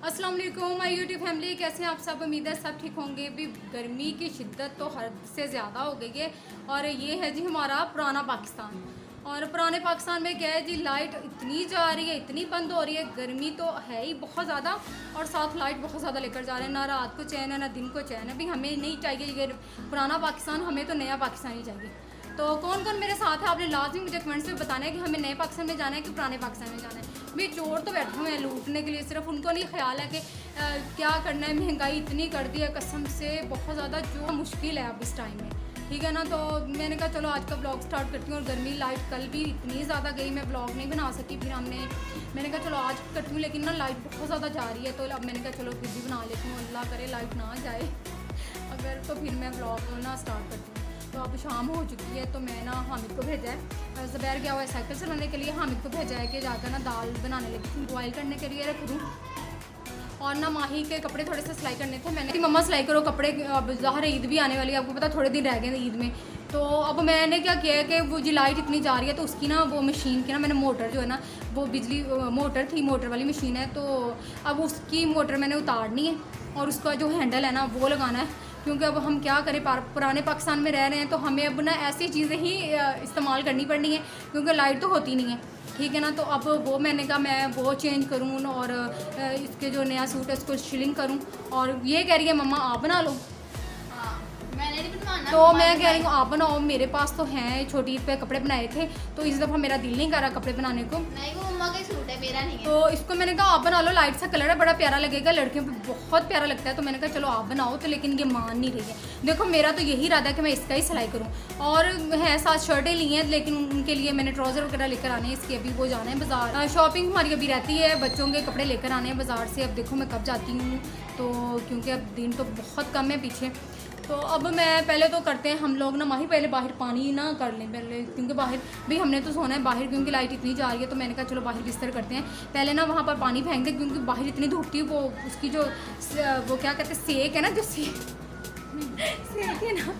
अस्सलाम वालेकुम my YouTube family, कैसे हैं आप सब। उम्मीद है सब ठीक होंगे। भी गर्मी की शिद्दत तो हद से ज़्यादा हो गई है और ये है जी हमारा पुराना पाकिस्तान। और पुराने पाकिस्तान में क्या है जी, लाइट इतनी जा रही है, इतनी बंद हो रही है, गर्मी तो है ही बहुत ज़्यादा और साथ लाइट बहुत ज़्यादा लेकर जा रहे हैं। ना रात को चैन है ना दिन को चैन है। भी हमें नहीं चाहिए ये पुराना पाकिस्तान, हमें तो नया पाकिस्तान ही चाहिए। तो कौन कौन मेरे साथ है आपने लाजमी मुझे कमेंट्स में बताना है कि हमें नए पाकिस्तान में जाना है कि पुराने पाकिस्तान में जाना है। भाई चोर तो बैठे हुए हैं लूटने के लिए, सिर्फ उनको नहीं ख्याल है कि क्या करना है। महंगाई इतनी कर दी है कसम से, बहुत ज़्यादा जो मुश्किल है अब इस टाइम में, ठीक है ना। तो मैंने कहा चलो आज का ब्लॉग स्टार्ट करती हूँ। और गर्मी लाइट कल भी इतनी ज़्यादा गई, मैं ब्लॉग नहीं बना सकी। फिर मैंने कहा चलो आज करती हूँ, लेकिन ना लाइट बहुत ज़्यादा जा रही है। तो अब मैंने कहा चलो फिर भी बना लेती हूँ, अल्लाह करे लाइट ना जाए अगर, तो फिर मैं ब्लॉग ना स्टार्ट करती हूँ। तो अब शाम हो चुकी है, तो मैं ना हामिद को भेजा है, ज़ुबैर गया हुआ है साइकिल चलाने के लिए। हामिद को भेजा है कि जाकर ना दाल बनाने लगी, बॉयल करने के लिए रख दूँ। और ना माही के कपड़े थोड़े से सिलाई करने थे। मैंने मम्मा सिलाई करो कपड़े, अब ज़ाहिर ईद भी आने वाली है, आपको पता थोड़े दिन रह गए ईद में। तो अब मैंने क्या किया है कि वो जी लाइट इतनी जा रही है, तो उसकी ना वो मशीन की ना मैंने मोटर जो है ना, वो बिजली मोटर थी, मोटर वाली मशीन है। तो अब उसकी मोटर मैंने उतारनी है और उसका जो हैंडल है ना वो लगाना है। क्योंकि अब हम क्या करें, पुराने पाकिस्तान में रह रहे हैं, तो हमें अब ना ऐसी चीज़ें ही इस्तेमाल करनी पड़नी है, क्योंकि लाइट तो होती नहीं है, ठीक है ना। तो अब वो मैंने कहा मैं वो चेंज करूँ और इसके जो नया सूट है उसको शिलिंग करूँ। और ये कह रही है मम्मा आप बना लो। मैंने नहीं बनवाना, तो मैं कह रही हूँ आप बनाओ, मेरे पास तो हैं, छोटी ईद पे कपड़े बनाए थे, तो इस दफ़ा मेरा दिल नहीं कर रहा कपड़े बनाने को। नहीं वो मम्मा का ही सूट है, मेरा नहीं है। तो इसको मैंने कहा आप बना लो, लाइट सा कलर है, बड़ा प्यारा लगेगा, लड़कियों पे बहुत प्यारा लगता है। तो मैंने कहा चलो आप बनाओ। तो लेकिन ये मान नहीं रही है। देखो मेरा तो यही इरादा है कि मैं इसका ही सिलाई करूँ। और है 7 शर्टें ली हैं, लेकिन उनके लिए मैंने ट्राउज़र वगैरह लेकर आने हैं। इसके अभी वो जाना है बाज़ार, शॉपिंग हमारी अभी रहती है, बच्चों के कपड़े लेकर आने हैं बाज़ार से। अब देखो मैं कब जाती हूँ, तो क्योंकि अब दिन तो बहुत कम है पीछे। तो अब मैं पहले तो करते हैं हम लोग ना माही, पहले बाहर पानी ना कर लें पहले, क्योंकि बाहर भी हमने तो सोना है बाहर, क्योंकि लाइट इतनी जा रही है। तो मैंने कहा चलो बाहर बिस्तर करते हैं, पहले ना वहाँ पर पानी फेंक दें, क्योंकि बाहर इतनी धूप थी। वो उसकी जो वो क्या कहते हैं सेक है ना, जो सेक है ना,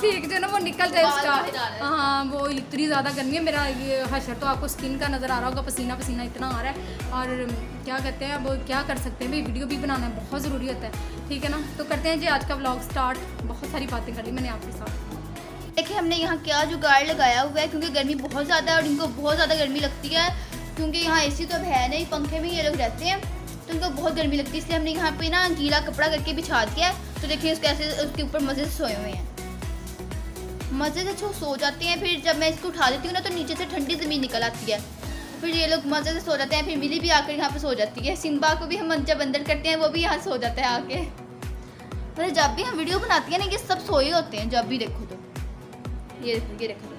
सेक जो है ना वो निकल जाए उसका। हाँ वो इतनी ज़्यादा गर्मी है। मेरा ये हशर तो आपको स्किन का नज़र आ रहा होगा, पसीना पसीना इतना आ रहा है। और क्या कहते हैं, अब क्या कर सकते हैं भाई, वीडियो भी बनाना बहुत ज़रूरी होता है, ठीक है ना। तो करते हैं जी आज का व्लॉग स्टार्ट। बहुत सारी बातें कर ली मैंने आपके साथ। देखिए हमने यहाँ क्या जुगाड़ लगाया हुआ है, क्योंकि गर्मी बहुत ज़्यादा है और इनको बहुत ज़्यादा गर्मी लगती है। क्योंकि यहाँ एसी तो अब है नहीं, पंखे में ये लोग रहते हैं, तो उनको बहुत गर्मी लगती है। इसलिए हमने यहाँ पे ना गीला कपड़ा करके बिछा दिया है। तो देखिए उसके ऐसे उसके ऊपर मज़े से सोए हुए हैं, मज़े से सो जाते हैं। फिर जब मैं इसको उठा देती हूँ ना, तो नीचे से ठंडी ज़मीन निकल आती है, फिर ये लोग मज़े से सो जाते हैं। फिर मिली भी आकर यहाँ पे सो जाती है। सिम्बा को भी हम जब अंदर करते हैं वो भी यहाँ सो जाता है आके। मतलब जब भी हम वीडियो बनाती है ना, ये सब सोए होते हैं जब भी देखो तो। ये देखो तो।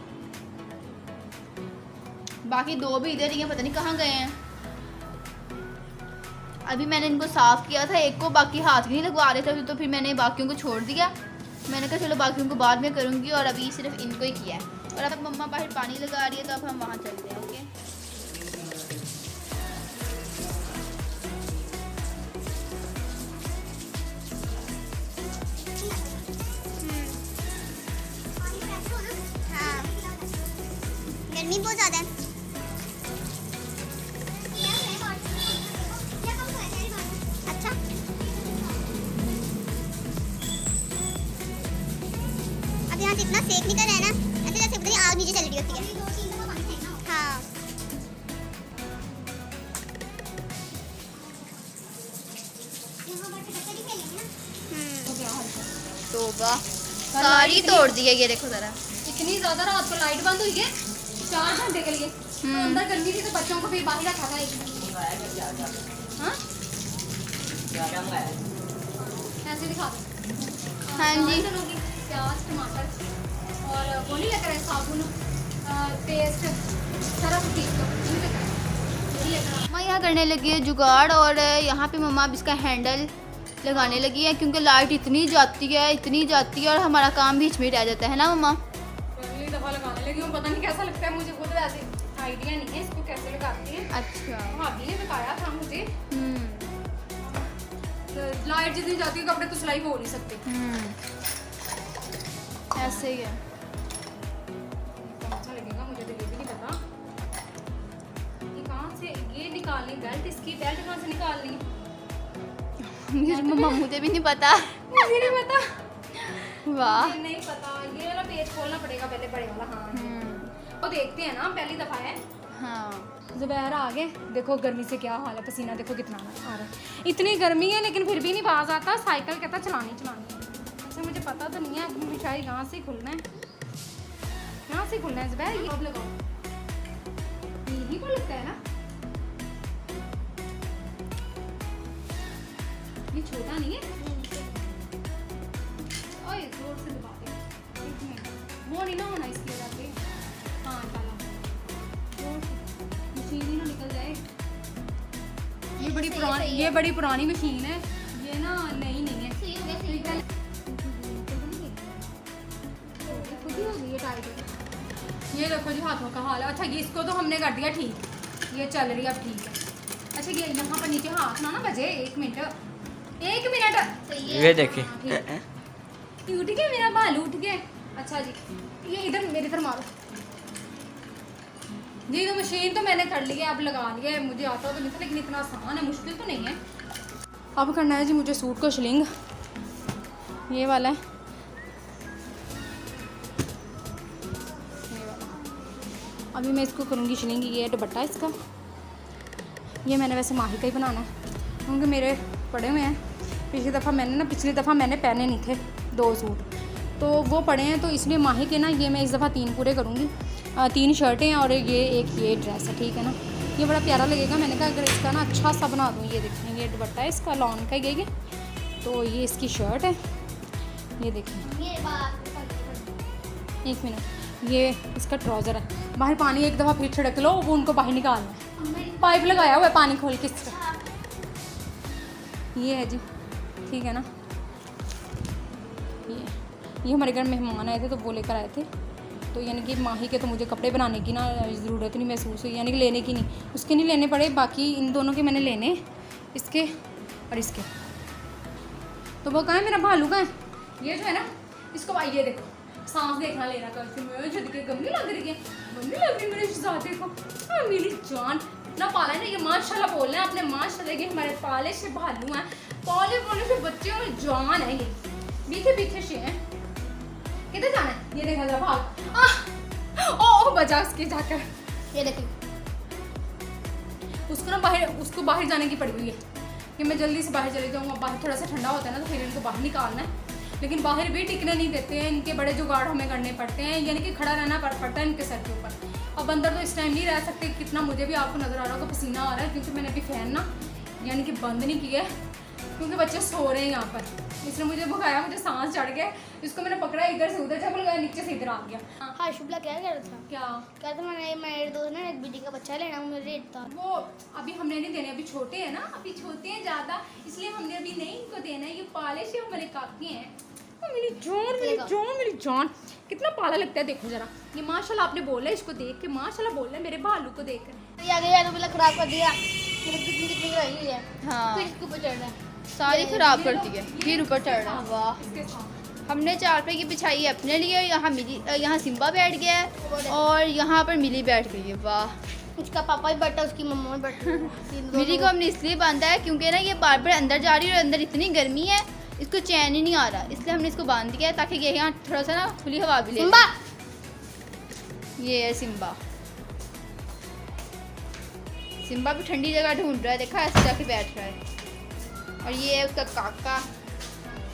बाकी 2 भी इधर ही हैं, पता नहीं कहाँ गए हैं। अभी मैंने इनको साफ़ किया था एक को, बाकी हाथ भी नहीं लगवा रहे थे, तो फिर मैंने बाकियों को छोड़ दिया। मैंने कहा चलो बाकियों को बाद में करूँगी, और अभी सिर्फ इनको ही किया है। और अब मम्मा बाहर पानी लगा रही है, तो अब हम वहाँ चलते हैं। ओके गर्मी बहुत ज़्यादा है। अच्छा अब यहाँ से इतना सेक निकल रहा है ना, ऐसे जैसे पता नहीं आग नीचे चल रही होती है। हाँ तो वाह सारी तोड़ दी है। ये देखो ज़रा, इतनी ज़्यादा रात को लाइट बंद हुई है 4 घंटे के लिए। तो अंदर गर्मी थी, तो बच्चों को फिर बाहर रखा था हाँ ऐसे दिखा दो। हाँ जी। चलोगी प्याज टमाटर और वो नहीं लग रहा है साबुन, पेस्ट, सरफ चीज़ का मैं यहाँ करने लगी है जुगाड़, और यहाँ पे मम्मा अब इसका हैंडल लगाने लगी है, क्योंकि लाइट इतनी जाती है और हमारा काम बीच में रह जाता है ना मम्मा। पहली दफ़ा लगाने लगी हूँ, पता नहीं कैसा लगता है मुझे खुद, वैसे आइडिया नहीं है इसको कैसे लगाती है। अच्छा भाभी ने बताया था मुझे। तो लाइट जितनी जाती है कपड़े तो सिलाई हो नहीं सकते। ऐसे ही है। अच्छा लगेगा मुझे, तो ये भी नहीं पता ये कहाँ से ये निकालनी, बेल्ट, इसकी बेल्ट कहाँ से निकालनी। मम्मा मुझे भी नहीं पता। मुझे नहीं पता। वाह मुझे नहीं पता, ये वाला पेज खोलना पड़ेगा पहले, बड़े वाला। हाँ वो देखते हैं ना, पहली दफ़ा है। हाँ ज़ुबैर आ गए, देखो गर्मी से क्या हाल है, पसीना देखो कितना आ रहा है। इतनी गर्मी है लेकिन फिर भी नहीं बाज आता, साइकिल कहता चलानी चलानी है। अच्छा मुझे पता तो नहीं है, मुझे शायद यहाँ से खुलना है, यहाँ से खुलना है ज़ुबैर। ये अब लगाओ, यही को लगता है ना, ये छोटा नहीं है। ओए जोर से दबा दे, एक मिनट, वो नहीं ना होना इसकी वजह से। हाँ डाला, जोर से, मशीन ही ना निकल जाए। ये बड़ी पुरानी मशीन है, ये ना नई नहीं है। सही हो गया, सही हो गया। खुद ही हो गई है टाइट। ये देखो जी हाथों का हाल है। अच्छा ये इसको तो हमने कर दिया ठीक, ये चल रही है अब ठीक है। अच्छा ये यहाँ पर नीचे हाथ ना बजे, एक मिनट। सही है। ये देखिए उठ गया मेरा बाल, उठ गया। अच्छा जी ये इधर मेरी तरफ मारो जी। तो मशीन तो मैंने कर ली है, अब लगा लिया है। मुझे आता तो नहीं था लेकिन इतना आसान है, मुश्किल तो नहीं है। अब करना है जी मुझे सूट को शिलिंग, ये वाला है, ये वाला। अभी मैं इसको करूँगी शिलिंग। ये दुपट्टा इसका, ये मैंने वैसे माही का ही बनाना है क्योंकि मेरे पड़े हुए हैं। पिछली दफ़ा मैंने पहने नहीं थे 2 सूट, तो वो पड़े हैं, तो इसलिए माही के ना ये मैं इस दफ़ा 3 पूरे करूँगी। 3 शर्टें हैं और ये ड्रेस है, ठीक है ना। ये बड़ा प्यारा लगेगा। मैंने कहा अगर इसका ना अच्छा सा बना दूँ। ये देखें, ये दुपट्टा है इसका, लॉन का ही है। तो ये इसकी शर्ट है, ये देखें, एक मिनट, ये इसका ट्राउज़र है। बाहर पानी एक दफ़ा फिर छिड़क लो, वो उनको बाहर निकालना है। पाइप लगाया हुआ है पानी खोल के इसका। ये है जी, ठीक है ना। ये हमारे घर मेहमान आए थे तो वो लेकर आए थे, तो यानी कि माही के तो मुझे कपड़े बनाने की ना ज़रूरत नहीं महसूस हुई, यानी कि लेने की नहीं, उसके नहीं लेने पड़े। बाकी इन दोनों के मैंने लेने, इसके और इसके। तो वो कहाँ है मेरा भालू का है, ये जो है ना, इसको ये देखो सांस देखना लेना कर, मैं छत के गमली लग रही है, गमली लग रही मेरे शहजादे को। मेरी जान ना पाला है ना, ये माशाल्लाह बोल रहे हैं अपने, माशाल्लाह कि हमारे पाले से भालू हैं, पाले से बच्चे में जान है। ये पीछे से हैं, किधर जाना है, ये देखा जरा भाग। ओ बचा उसके जाकर, ये देखिए उसको ना उसको बाहर जाने की पड़ी हुई है कि मैं जल्दी से बाहर चले जाऊँगा। बाहर थोड़ा सा ठंडा होता है ना, तो फिर इनको बाहर निकालना है, लेकिन बाहर भी टिकने नहीं देते हैं। इनके बड़े जुगाड़ हमें करने पड़ते हैं, यानी कि खड़ा रहना पड़ता है इनके सर के ऊपर। अब अंदर तो इस टाइम नहीं रह सकते। कितना मुझे भी आपको नज़र आ रहा होगा पसीना आ रहा है, क्योंकि मैंने अभी फैन ना यानी कि बंद नहीं किया है, क्योंकि बच्चे सो रहे हैं यहाँ पर। इसने मुझे भगाया, मुझे सांस चढ़ गया, इसको मैंने पकड़ा, इधर से उधर चल गया, नीचे से इधर आ गया। हाँ शुभला क्या कह रहा था? क्या कह रहा था मेरे दोस्त ने एक बेटी का बच्चा लेना, मुझे रेट था। वो अभी हमने नहीं देने, अभी छोटे हैं ना, अभी छोटे हैं ज़्यादा, इसलिए हमने अभी नहीं इनको देना है। ये पाले से हमारे काके हैं। मेरी जान कितना पाला लगता है, देखो जरा। ये माशाल्लाह आपने बोला है, इसको देख के माशाल्लाह बोल रहा है, मेरे भालू को देख कर। आ गया तो बिल्ला खराब कर दिया, कितनी रही है। हाँ फिर इसके ऊपर चढ़ रहा है, सारी खराब करती है, फिर ऊपर चढ़ रहा है। वाह, इसके साथ हमने 4 रुपए की बिछाई है अपने लिए, यहाँ सिम्बा बैठ गया है और यहाँ पर मिली बैठ गई है। वाह, उसका पापा भी बैठा, उसकी मम्मा भी बैठा। मिली को हमने इसलिए बांधा है क्योंकि ना ये बार बार अंदर जा रही है और अंदर इतनी गर्मी है, इसको चैन ही नहीं आ रहा, इसलिए हमने इसको बांध दिया है ताकि ये यहाँ थोड़ा सा ना खुली हवा भी ले। सिम्बा, ये है सिम्बा। सिम्बा भी ठंडी जगह ढूंढ रहा है, देखा ऐसे जाके बैठ रहा है। और ये है उसका काका।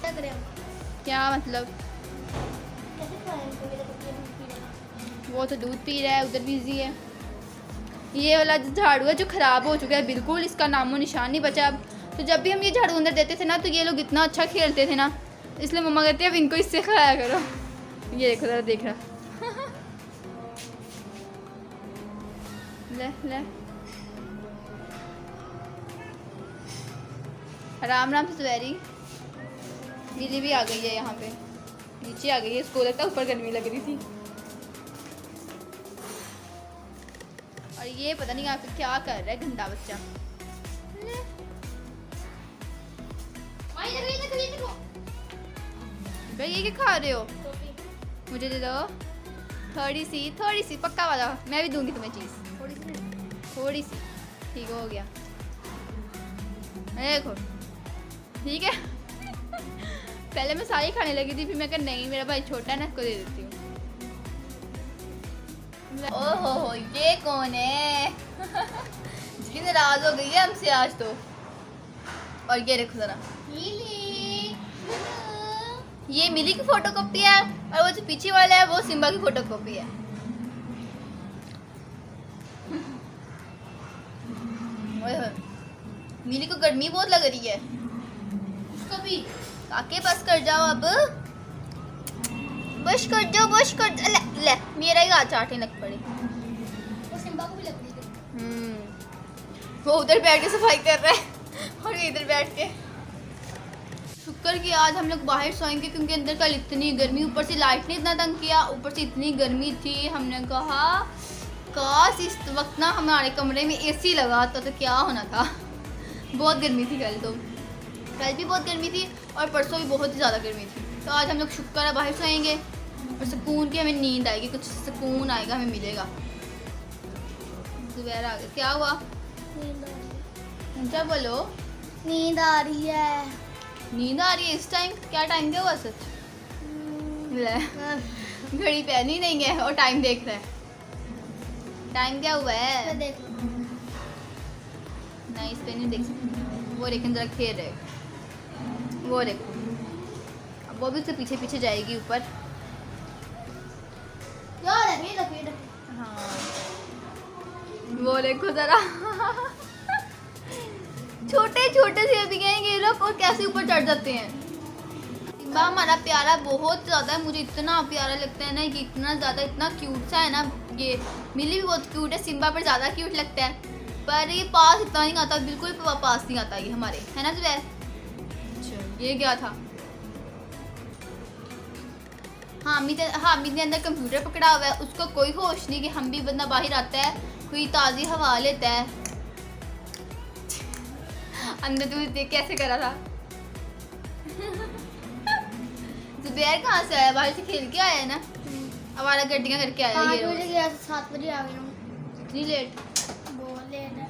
क्या करें? क्या मतलब? कैसे खाएं इनको? मेरा बच्चा दूध पी रहा है। वो तो दूध पी रहा है, उधर बिजी है। ये वाला जो झाड़ू है जो ख़राब हो चुका है बिल्कुल, इसका नामो निशान नहीं बचा अब। तो जब भी हम ये झाड़ू अंदर देते थे ना, तो ये लोग इतना अच्छा खेलते थे ना, इसलिए मम्मा कहती है अब इनको इससे खाया करो। ये देखो ज़रा, देख रहा ले ले, आराम आराम से सवेरी। बिजली भी आ गई है यहाँ पे, नीचे आ गई है, इसको लगता है ऊपर गर्मी लग रही थी। और ये पता नहीं यहाँ पे क्या कर रहा है गंदा बच्चा। भाई ये क्या खा रहे हो? मुझे दे दो थोड़ी सी पक्का वाला, मैं भी दूंगी तुम्हें चीज़। थोड़ी सी ठीक हो गया। देखो ठीक है। पहले मैं सारी खाने लगी थी, फिर मैं कहा नहीं मेरा भाई छोटा है ना, इसको दे देती हूँ। ओहो ये कौन है? जितनी नाराज हो गई है हमसे आज तो। और ये देखो जरा, ये मिली की फोटो कॉपी है और वो जो पीछे वाला है वो सिम्बा की फोटो कॉपी है। मिली को गर्मी बहुत लग रही है। उसको भी काके बस कर जाओ अब, बस कर जाओ, बस कर ले, ले मेरा ही हाथ चाटने लग पड़े। वो सिम्बा को भी लग रही थी। वो उधर बैठ के सफाई कर रहा है और ये इधर बैठ के। शुक्र कि आज हम लोग बाहर सोएंगे क्योंकि अंदर कल इतनी गर्मी, ऊपर से लाइट ने इतना तंग किया, ऊपर से इतनी गर्मी थी। हमने कहा काश इस वक्त ना हमारे कमरे में एसी लगा होता तो क्या होना था। बहुत गर्मी थी कल तो, कल भी बहुत गर्मी थी और परसों भी बहुत ही ज़्यादा गर्मी थी। तो आज हम लोग शुक्र है बाहर सोएंगे और सुकून की हमें नींद आएगी, कुछ सुकून आएगा, हमें मिलेगा। दोपहर आ गया, क्या हुआ? क्या बोलो? नींद आ रही है। नींद आ रही है इस टाइम? क्या टाइम क्या हुआ सच? ले, घड़ी पहनी नहीं है और टाइम देख रहा है। टाइम क्या हुआ है? देख लो। नहीं इस पे नहीं देख सकते। वो लेकिन जरा खेल रहे, वो देखो, अब वो भी उसके पीछे पीछे जाएगी ऊपर। यार ये लपेट। हाँ वो देखो जरा छोटे छोटे से अभी गए लोग और कैसे ऊपर चढ़ जाते हैं। सिम्बा हमारा प्यारा बहुत ज़्यादा है, मुझे इतना प्यारा लगता है ना, ये इतना ज़्यादा, इतना क्यूट सा है ना। ये मिली भी बहुत क्यूट है, सिम्बा पर ज़्यादा क्यूट लगता है, पर ये पास इतना नहीं आता, बिल्कुल पास नहीं आता ये हमारे, है ना जुबैर? अच्छा ये क्या था? हामिद ने अंदर कंप्यूटर पकड़ा हुआ है, उसको कोई होश नहीं कि हम भी बंदा बाहर आता है, कोई ताज़ी हवा लेता है। अंदर तो देख कैसे करा था। जुबैर कहाँ से आया? बाहर से खेल के आया है ना, हमारा गड्डियाँ करके आया। 5 बजे गया, 7 बजे आ गया हूँ। इतनी लेट? बहुत लेट है।